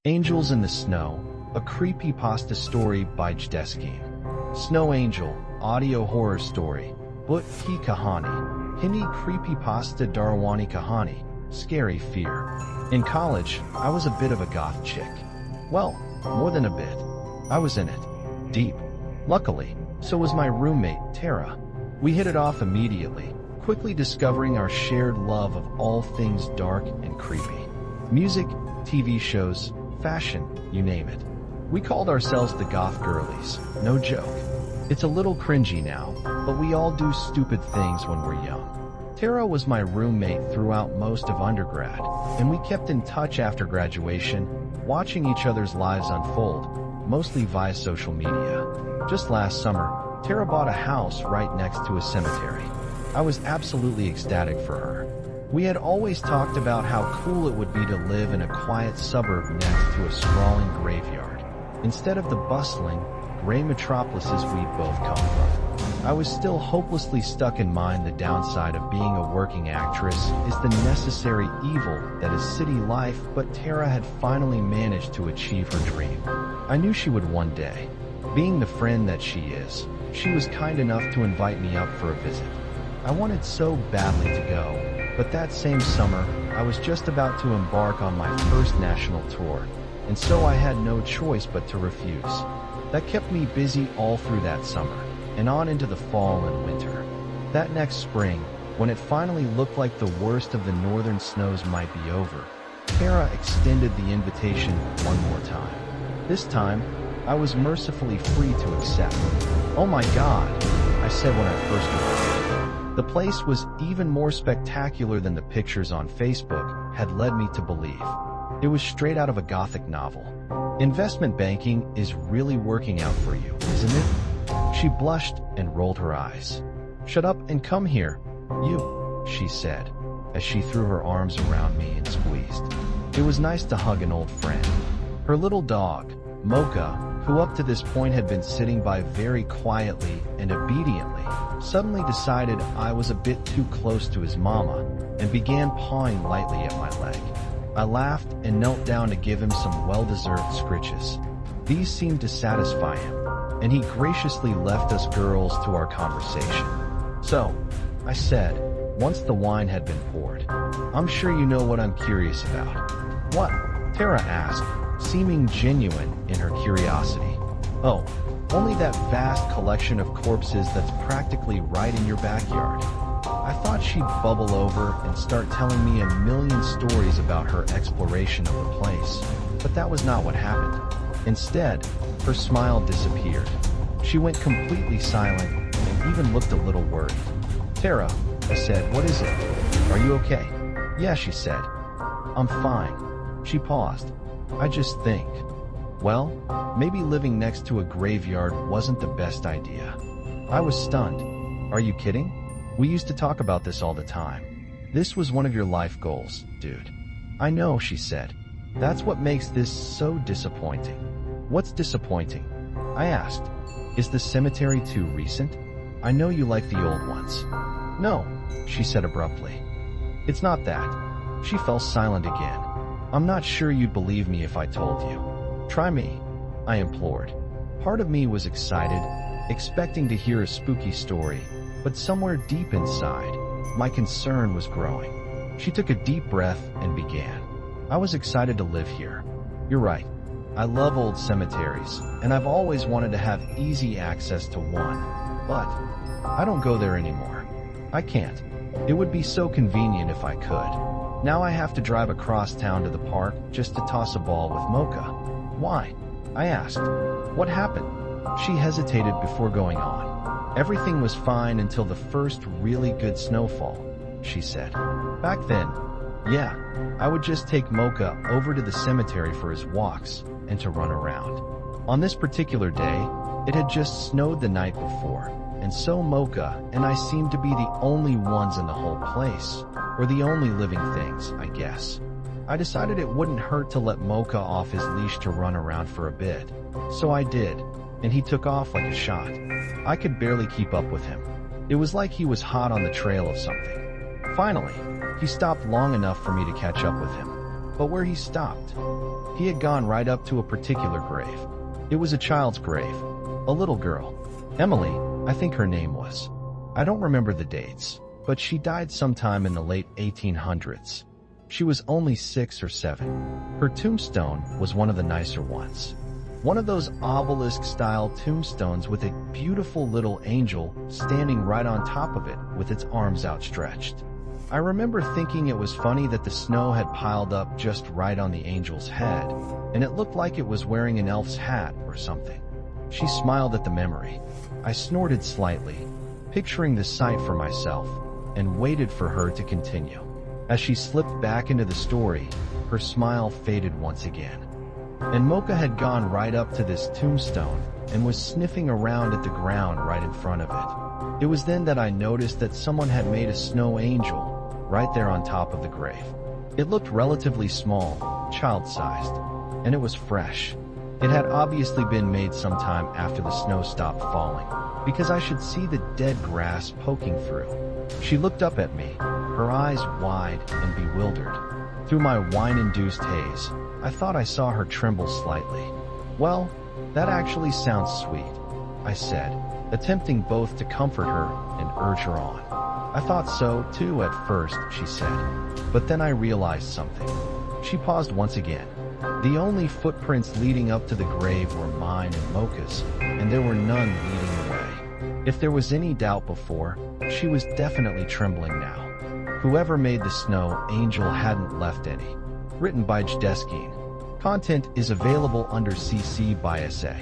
Angels in the Snow, a Creepypasta story by Jdeskine. Snow Angel, audio horror story. But Ki Kahani. Hindi Creepypasta Darwani Kahani. Scary fear. In college, I was a bit of a goth chick. Well, more than a bit. I was in it. Deep. Luckily, so was my roommate, Tara. We hit it off immediately, quickly discovering our shared love of all things dark and creepy. Music, TV shows, fashion, you name it. We called ourselves the Goth Girlies, no joke. It's a little cringy now, but we all do stupid things when we're young. Tara was my roommate throughout most of undergrad, and we kept in touch after graduation, watching each other's lives unfold, mostly via social media. Just last summer, Tara bought a house right next to a cemetery. I was absolutely ecstatic for her. We had always talked about how cool it would be to live in a quiet suburb next to a sprawling graveyard, instead of the bustling, gray metropolises we'd both come from. I was still hopelessly stuck in mind the downside of being a working actress is the necessary evil that is city life, but Tara had finally managed to achieve her dream. I knew she would one day. Being the friend that she is, she was kind enough to invite me up for a visit. I wanted so badly to go, but that same summer, I was just about to embark on my first national tour, and so I had no choice but to refuse. That kept me busy all through that summer, and on into the fall and winter. That next spring, when it finally looked like the worst of the northern snows might be over, Tara extended the invitation one more time. This time, I was mercifully free to accept. "Oh my God," I said when I first arrived. The place was even more spectacular than the pictures on Facebook had led me to believe. It was straight out of a Gothic novel. "Investment banking is really working out for you, isn't it?" She blushed and rolled her eyes. "Shut up and come here, you," she said, as she threw her arms around me and squeezed. It was nice to hug an old friend. Her little dog, Mocha, who up to this point had been sitting by very quietly and obediently, suddenly decided I was a bit too close to his mama and began pawing lightly at my leg. I laughed and knelt down to give him some well-deserved scritches. These seemed to satisfy him, and he graciously left us girls to our conversation. "So," I said, once the wine had been poured, "I'm sure you know what I'm curious about." "What?" Tara asked, seeming genuine in her curiosity. "Oh, only that vast collection of corpses that's practically right in your backyard." I thought she'd bubble over and start telling me a million stories about her exploration of the place, but that was not what happened. Instead, her smile disappeared. She went completely silent and even looked a little worried. "Tara," I said, "what is it? Are you okay?" "Yeah," she said. "I'm fine." She paused. "I just think, well, maybe living next to a graveyard wasn't the best idea." I was stunned. "Are you kidding? We used to talk about this all the time. This was one of your life goals, dude." "I know," she said. "That's what makes this so disappointing." "What's disappointing?" I asked. "Is the cemetery too recent? I know you like the old ones." "No," she said abruptly. "It's not that." She fell silent again. "I'm not sure you'd believe me if I told you." "Try me," I implored. Part of me was excited, expecting to hear a spooky story, but somewhere deep inside, my concern was growing. She took a deep breath and began. "I was excited to live here. You're right. I love old cemeteries, and I've always wanted to have easy access to one. But I don't go there anymore. I can't. It would be so convenient if I could. Now I have to drive across town to the park just to toss a ball with Mocha." "Why?" I asked. "What happened?" She hesitated before going on. "Everything was fine until the first really good snowfall," she said. "Back then, yeah, I would just take Mocha over to the cemetery for his walks and to run around. On this particular day, it had just snowed the night before, and so Mocha and I seemed to be the only ones in the whole place, or the only living things, I guess. I decided it wouldn't hurt to let Mocha off his leash to run around for a bit, so I did, and he took off like a shot. I could barely keep up with him. It was like he was hot on the trail of something. Finally, he stopped long enough for me to catch up with him. but where he stopped. He had gone right up to a particular grave. It was a child's grave, a little girl. Emily, I think her name was. I don't remember the dates, but she died sometime in the late 1800s. She was only 6 or 7. Her tombstone was one of the nicer ones. One of those obelisk-style tombstones with a beautiful little angel standing right on top of it with its arms outstretched. I remember thinking it was funny that the snow had piled up just right on the angel's head, and it looked like it was wearing an elf's hat or something. She smiled at the memory. I snorted slightly, picturing the sight for myself, and waited for her to continue. As she slipped back into the story, her smile faded once again. And Mocha had gone right up to this tombstone and was sniffing around at the ground right in front of it. It was then that I noticed that someone had made a snow angel right there on top of the grave. It looked relatively small, child-sized, and it was fresh. It had obviously been made sometime after the snow stopped falling, because I should see the dead grass poking through. She looked up at me, her eyes wide and bewildered. Through my wine-induced haze, I thought I saw her tremble slightly. "Well, that actually sounds sweet," I said, attempting both to comfort her and urge her on. "I thought so, too, at first," she said. But then I realized something. She paused once again. The only footprints leading up to the grave were mine and Mocha's, and there were none leading away. If there was any doubt before, she was definitely trembling now. Whoever made the snow angel hadn't left any. Written by Jdeskine. Content is available under CC by SA.